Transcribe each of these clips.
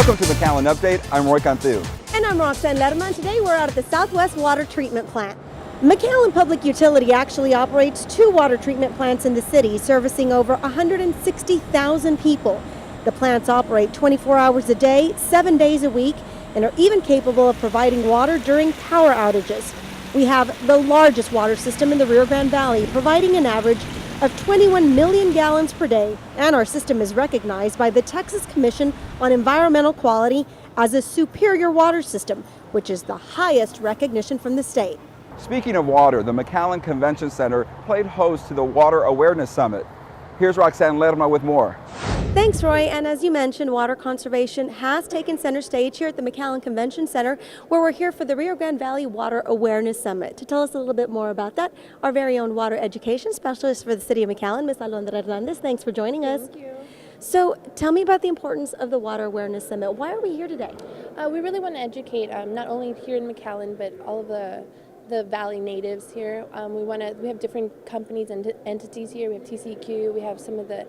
Welcome to McAllen Update. I'm Roy CANTU. And I'm ROXANNE, and today we're out at the Southwest Water Treatment Plant. McAllen Public Utility actually operates 2 water treatment plants in the city, servicing over 160,000 people. The plants operate 24 hours a day, 7 days a week, and are even capable of providing water during power outages. We have the largest water system in the Rio Grande Valley, providing an average of 21 million gallons per day, and our system is recognized by the Texas Commission on Environmental Quality as a superior water system, which is the highest recognition from the state. Speaking of water, the McAllen Convention Center played host to the Water Awareness Summit. Here's Roxanne LERMA with more. Thanks, Roy. And as you mentioned, water conservation has taken center stage here at the McAllen Convention Center, where we're here for the Rio Grande Valley Water Awareness Summit. To tell us a little bit more about that, our very own water education specialist for the city of McAllen, Ms. Hernandez. Thanks for joining us. Thank you. So tell me about the importance of the Water Awareness Summit. Why are we here today? We really want to educate not only here in McAllen, but all of the Valley natives here. We have different companies and entities here. We have TCQ, we have some of the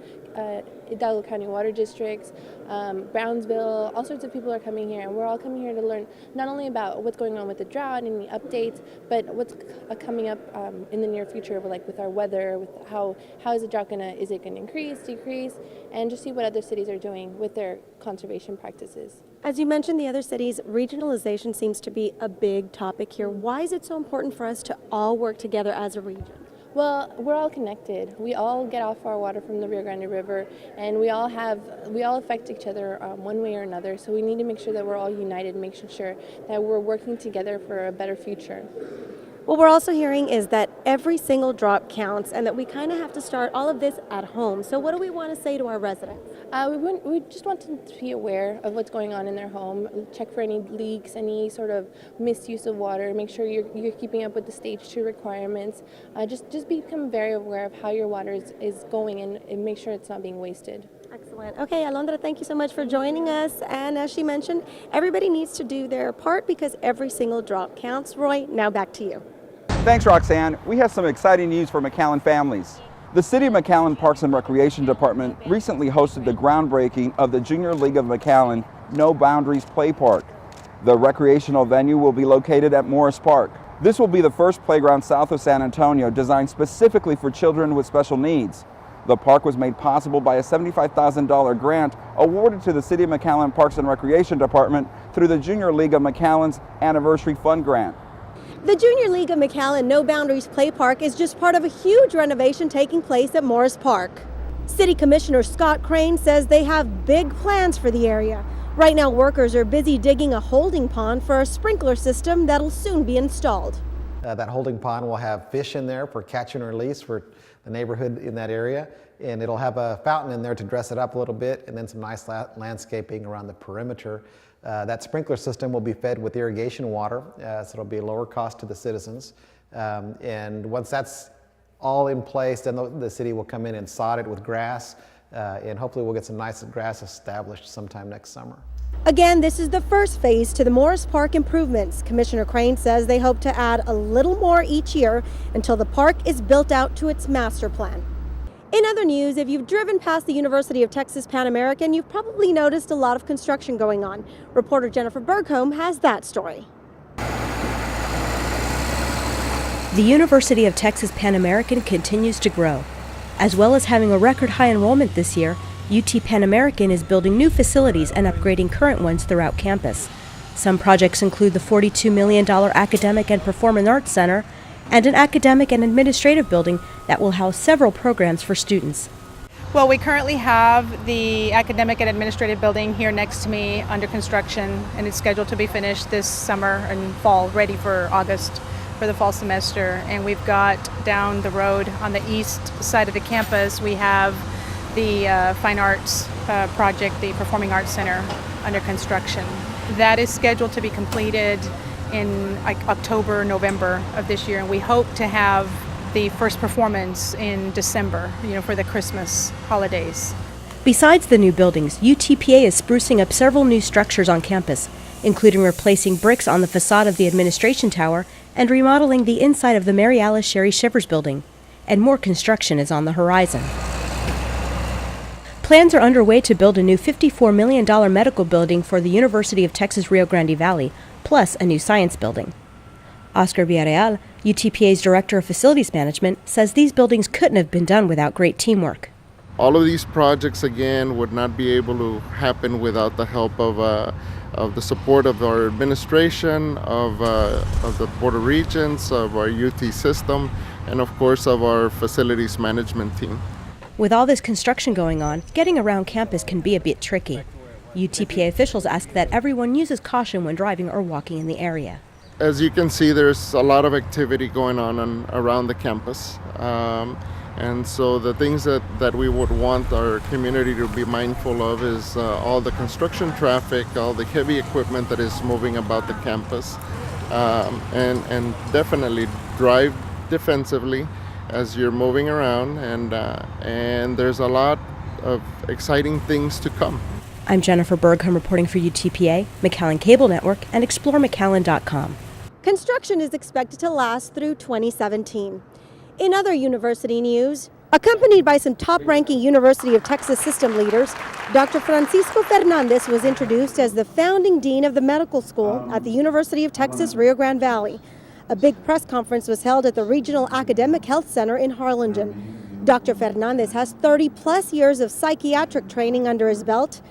Hidalgo County water districts, Brownsville, all sorts of people are coming here, and we're all coming here to learn not only about what's going on with the drought and any updates, but what's coming up in the near future, like with our weather, with how is the drought is it gonna increase, decrease, and just see what other cities are doing with their conservation practices. As you mentioned, the other cities, regionalization seems to be a big topic here. Why is it so important for us to all work together as a region? Well, we're all connected. We all get off our water from the Rio Grande River, and we all affect each other one way or another. So we need to make sure that we're all united, making sure that we're working together for a better future. What we're also hearing is that every single drop counts, and that we kind of have to start all of this at home. So what do we want to say to our residents? We just want them to be aware of what's going on in their home, check for any leaks, any sort of misuse of water, make sure you're keeping up with the stage 2 requirements. Just become very aware of how your water is going and make sure it's not being wasted. Excellent. Okay, Alondra, thank you so much for joining us. And as she mentioned, everybody needs to do their part because every single drop counts. Roy, now back to you. Thanks, Roxanne. We have some exciting news for McAllen families. The City of McAllen Parks and Recreation Department recently hosted the groundbreaking of the Junior League of McAllen No Boundaries Play Park. The recreational venue will be located at Morris Park. This will be the first playground south of San Antonio designed specifically for children with special needs. The park was made possible by a $75,000 grant awarded to the City of McAllen Parks and Recreation Department through the Junior League of McAllen's Anniversary Fund Grant. The Junior League of McAllen No Boundaries Play Park is just part of a huge renovation taking place at Morris Park. City Commissioner Scott Crane says they have big plans for the area. Right now, workers are busy digging a holding pond for a sprinkler system that'll soon be installed. That holding pond will have fish in there for catch and release for the neighborhood in that area, and it'll have a fountain in there to dress it up a little bit, and then some nice landscaping around the perimeter. That sprinkler system will be fed with irrigation water, so it'll be a lower cost to the citizens. And once that's all in place, then the city will come in and sod it with grass, and hopefully we'll get some nice grass established sometime next summer. Again, this is the first phase to the Morris Park improvements. Commissioner Crane says they hope to add a little more each year until the park is built out to its master plan. In other news, if you've driven past the University of Texas Pan American, you've probably noticed a lot of construction going on. Reporter Jennifer Bergholm has that story. The University of Texas Pan American continues to grow. As well as having a record high enrollment this year, UT Pan American is building new facilities and upgrading current ones throughout campus. Some projects include the $42 million Academic and Performing Arts Center and an academic and administrative building that will house several programs for students. Well, we currently have the academic and administrative building here next to me under construction, and it's scheduled to be finished this summer and fall, ready for August for the fall semester. And we've got down the road on the east side of the campus, we have the Fine Arts project, the Performing Arts Center, under construction. That is scheduled to be completed in October, November of this year, and we hope to have the first performance in December, for the Christmas holidays. Besides the new buildings, UTPA is sprucing up several new structures on campus, including replacing bricks on the facade of the administration tower and remodeling the inside of the Mary Alice Sherry Shivers building. And more construction is on the horizon. Plans are underway to build a new $54 million medical building for the University of Texas Rio Grande Valley, plus a new science building. Oscar Villarreal, UTPA's Director of Facilities Management, says these buildings couldn't have been done without great teamwork. All of these projects, again, would not be able to happen without the help of the support of our administration, of the Board of Regents, of our UT system, and of course of our facilities management team. With all this construction going on, getting around campus can be a bit tricky. UTPA officials ask that everyone uses caution when driving or walking in the area. As you can see, there's a lot of activity going on around the campus. And so the things that we would want our community to be mindful of is all the construction traffic, all the heavy equipment that is moving about the campus, and definitely drive defensively as you're moving around, and there's a lot of exciting things to come. I'm Jennifer Bergham reporting for UTPA, McAllen Cable Network, and ExploreMcAllen.com. Construction is expected to last through 2017. In other university news, accompanied by some top-ranking University of Texas system leaders, Dr. Francisco Hernandez was introduced as the founding dean of the medical school at the University of Texas Rio Grande Valley. A big press conference was held at the Regional Academic Health Center in Harlingen. Dr. Hernandez has 30-plus years of psychiatric training under his belt.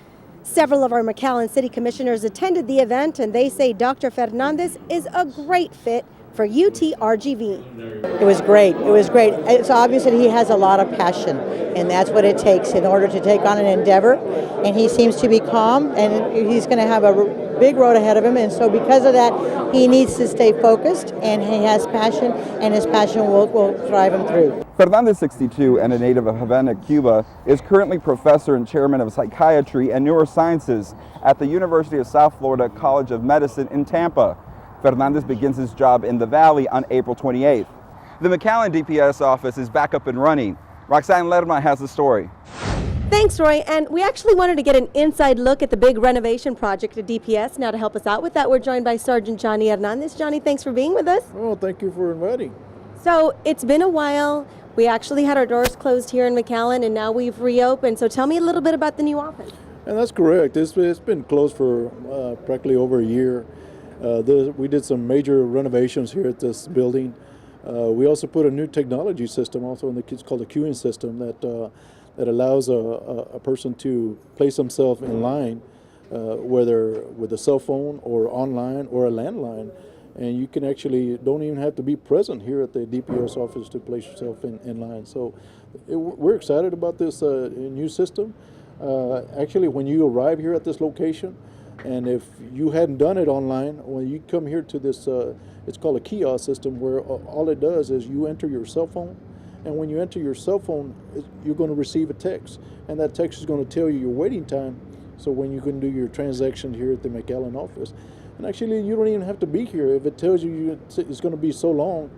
Several of our McAllen City Commissioners attended the event, and they say Dr. Hernandez is a great fit for UTRGV. It was great. It was great. It's obvious that he has a lot of passion, and that's what it takes in order to take on an endeavor. And he seems to be calm, and he's going to have a big road ahead of him. And so because of that, he needs to stay focused, and he has passion, and his passion will drive him through. Hernandez, 62 and a native of Havana, Cuba, is currently professor and chairman of psychiatry and neurosciences at the University of South Florida College of Medicine in Tampa. Hernandez begins his job in the Valley on April 28th. The McAllen DPS office is back up and running. Roxanne Lerma has the story. Thanks, Roy. And we actually wanted to get an inside look at the big renovation project at DPS. Now to help us out with that, we're joined by Sergeant Johnny Hernandez. Johnny, thanks for being with us. Oh, thank you for inviting. So it's been a while. We actually had our doors closed here in McAllen, and now we've reopened. So tell me a little bit about the new office. And that's correct. It's been closed for practically over a year. We did some major renovations here at this building. We also put a new technology system also in the kids called a queuing system that allows a person to place himself in line, whether with a cell phone or online or a landline. And you can actually don't even have to be present here at the DPS office to place yourself in line. So we're excited about this new system. Actually, when you arrive here at this location, and if you hadn't done it online, when you come here to this, it's called a kiosk system, where all it does is you enter your cell phone, and when you enter your cell phone, you're going to receive a text, and that text is going to tell you your waiting time, so when you can do your transaction here at the McAllen office. And actually, you don't even have to be here. If it tells you it's going to be so long,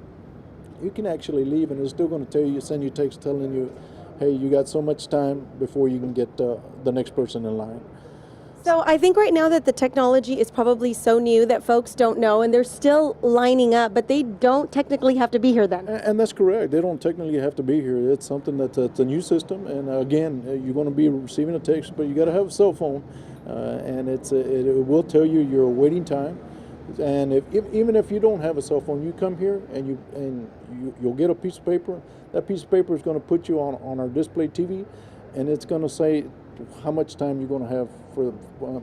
you can actually leave, and it's still going to tell you, send you text telling you, hey, you got so much time before you can get the next person in line. So I think right now that the technology is probably so new that folks don't know, and they're still lining up, but they don't technically have to be here then. And that's correct. They don't technically have to be here. It's something that's a new system, and again, you're going to be receiving a text, but you got to have a cell phone, and it will tell you your waiting time. And even if you don't have a cell phone, you come here and you'll get a piece of paper. That piece of paper is going to put you on our display TV, and it's going to say how much time you're going to have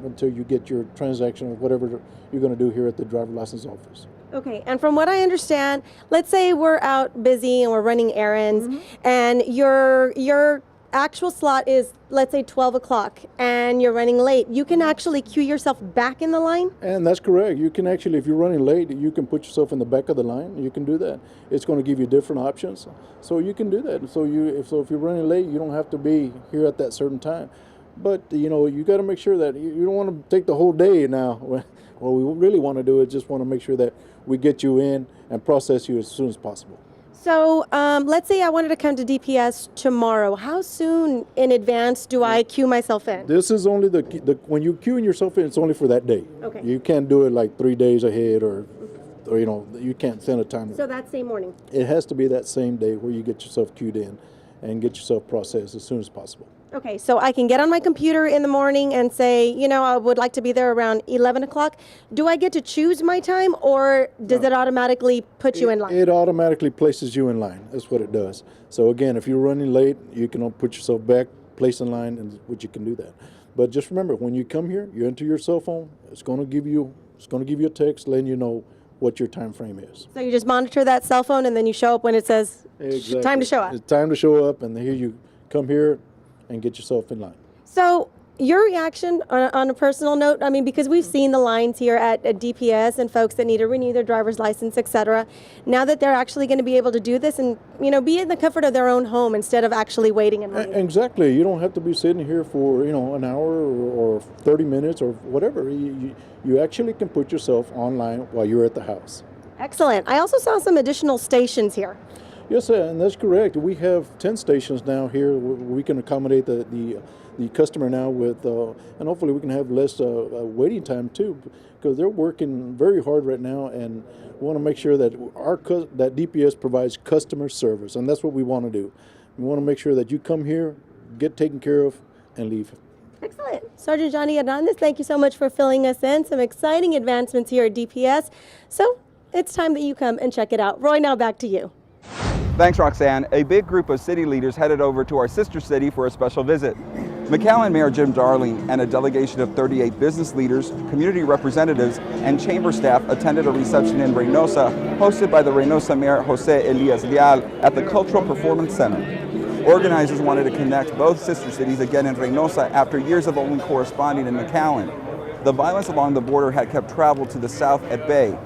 until you get your transaction or whatever you're going to do here at the driver license office. Okay, and from what I understand, let's say we're out busy and we're running errands, and your actual slot is, let's say, 12 o'clock, and you're running late. You can actually queue yourself back in the line? And that's correct. You can actually, if you're running late, you can put yourself in the back of the line. You can do that. It's going to give you different options, so you can do that. So if you're running late, you don't have to be here at that certain time. But you got to make sure that you don't want to take the whole day now. What we really want to do is just want to make sure that we get you in and process you as soon as possible. So let's say I wanted to come to DPS tomorrow. How soon in advance do I queue myself in? This is only when you're queuing yourself in, it's only for that day. Okay. You can't do it like 3 days ahead or you can't send a time. So that same morning? It has to be that same day where you get yourself queued in and get yourself processed as soon as possible. Okay, so I can get on my computer in the morning and say, you know, I would like to be there around 11 o'clock. Do I get to choose my time, or does it automatically put you in line? It automatically places you in line. That's what it does. So again, if you're running late, you can put yourself back, place in line, and which you can do that. But just remember, when you come here, you enter your cell phone. It's going to give you a text letting you know what your time frame is. So you just monitor that cell phone, and then you show up when it says Exactly. time to show up. It's time to show up, and here you come here and get yourself in line. So your reaction on a personal note, I mean, because we've seen the lines here at DPS and folks that need to renew their driver's license, etc. Now that they're actually going to be able to do this and, you know, be in the comfort of their own home instead of actually waiting and waiting. Exactly. You don't have to be sitting here for, you know, an hour or 30 minutes or whatever. You actually can put yourself online while you're at the house. Excellent. I also saw some additional stations here. Yes, and that's correct. We have 10 stations now here. We can accommodate the customer now with, and hopefully we can have less waiting time too, because they're working very hard right now, and we want to make sure that that DPS provides customer service, and that's what we want to do. We want to make sure that you come here, get taken care of, and leave. Excellent. Sergeant Johnny Hernandez, thank you so much for filling us in. Some exciting advancements here at DPS. So it's time that you come and check it out. Roy, now back to you. Thanks, Roxanne. A big group of city leaders headed over to our sister city for a special visit. McAllen Mayor Jim Darling and a delegation of 38 business leaders, community representatives, and chamber staff attended a reception in Reynosa hosted by the Reynosa Mayor Jose Elias Leal at the Cultural Performance Center. Organizers wanted to connect both sister cities again in Reynosa after years of only corresponding in McAllen. The violence along the border had kept travel to the south at bay.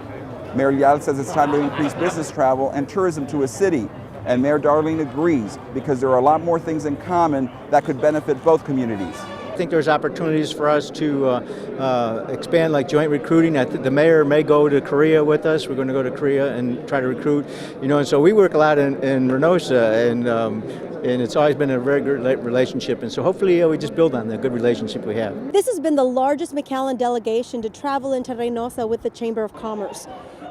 Mayor Leal says it's time to increase business travel and tourism to a city. And Mayor Darling agrees because there are a lot more things in common that could benefit both communities. I think there's opportunities for us to expand, like joint recruiting. The mayor may go to Korea with us. We're going to go to Korea and try to recruit, you know, and so we work a lot in Reynosa, and it's always been a very good relationship, and so hopefully we just build on the good relationship we have. This has been the largest McAllen delegation to travel into Reynosa with the Chamber of Commerce.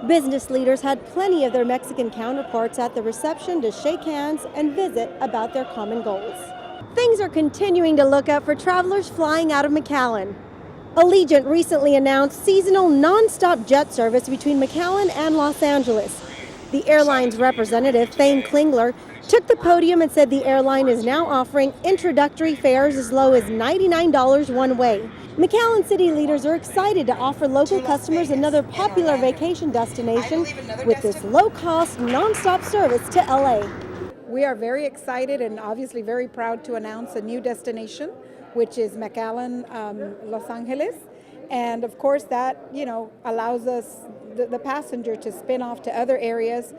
Business leaders had plenty of their Mexican counterparts at the reception to shake hands and visit about their common goals. Things are continuing to look up for travelers flying out of McAllen. Allegiant recently announced seasonal non-stop jet service between McAllen and Los Angeles. The airline's representative, Thane Klingler, took the podium and said the airline is now offering introductory fares as low as $99 one way. McAllen city leaders are excited to offer local customers another popular vacation destination with this low-cost, non-stop service to LA. We are very excited and obviously very proud to announce a new destination, which is McAllen, Los Angeles. And of course that, you know, allows us, the passenger, to spin off to other areas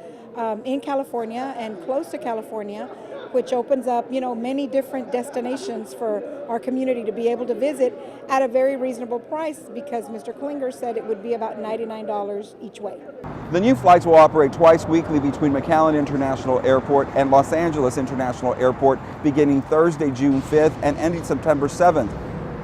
in California and close to California, which opens up, you know, many different destinations for our community to be able to visit at a very reasonable price, because Mr. Klinger said it would be about $99 each way. The new flights will operate twice weekly between McAllen International Airport and Los Angeles International Airport beginning Thursday, June 5th and ending September 7th,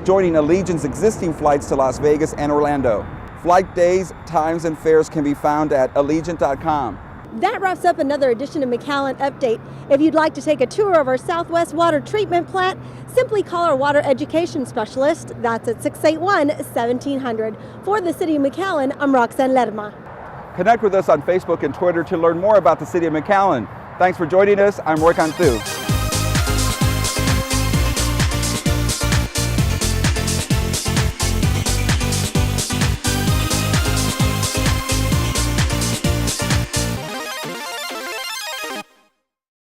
joining Allegiant's existing flights to Las Vegas and Orlando. Flight days, times, and fares can be found at allegiant.com. That wraps up another edition of McAllen Update. If you'd like to take a tour of our Southwest Water Treatment Plant, simply call our water education specialist. That's at 681-1700. For the City of McAllen, I'm Roxanne Lerma. Connect with us on Facebook and Twitter to learn more about the City of McAllen. Thanks for joining us. I'm Roy CANTU.